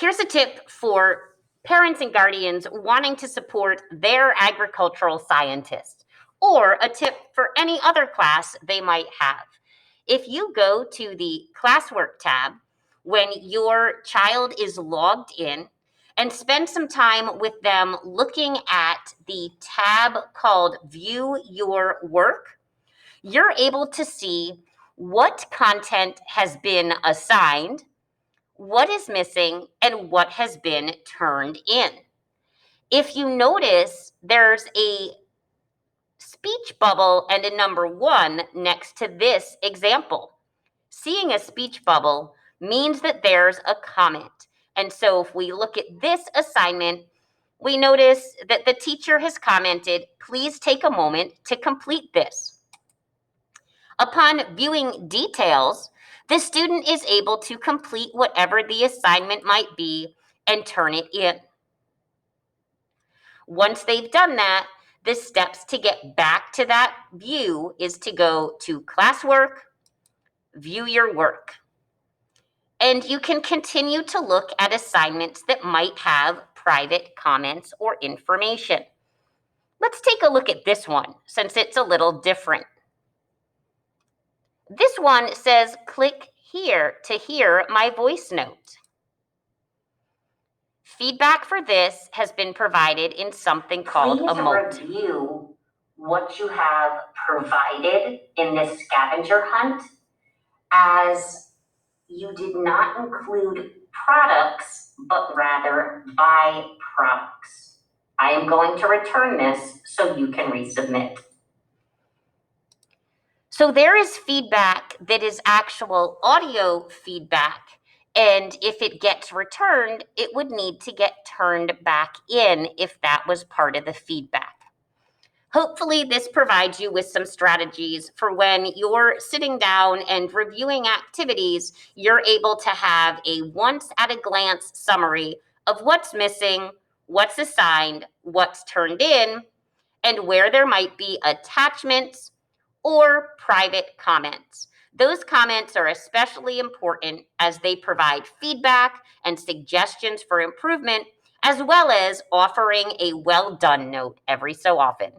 Here's a tip for parents and guardians wanting to support their agricultural scientist, or a tip for any other class they might have. If you go to the classwork tab when your child is logged in and spend some time with them looking at the tab called View Your Work, you're able to see what content has been assigned, what is missing, and what has been turned in. If you notice, there's a speech bubble and a number 1 next to this example. Seeing a speech bubble means that there's a comment. And so if we look at this assignment, we notice that the teacher has commented, please take a moment to complete this. Upon viewing details, the student is able to complete whatever the assignment might be and turn it in. Once they've done that, the steps to get back to that view is to go to classwork, view your work. And you can continue to look at assignments that might have private comments or information. Let's take a look at this one, since it's a little different. This one says, click here to hear my voice note. Feedback for this has been provided in something called a emote. Please review what you have provided in this scavenger hunt, as you did not include products, but rather byproducts. I am going to return this so you can resubmit. So there is feedback that is actual audio feedback, and if it gets returned, it would need to get turned back in if that was part of the feedback. Hopefully this provides you with some strategies for when you're sitting down and reviewing activities, you're able to have a once-at-a-glance summary of what's missing, what's assigned, what's turned in, and where there might be attachments or private comments. Those comments are especially important as they provide feedback and suggestions for improvement, as well as offering a well done note every so often.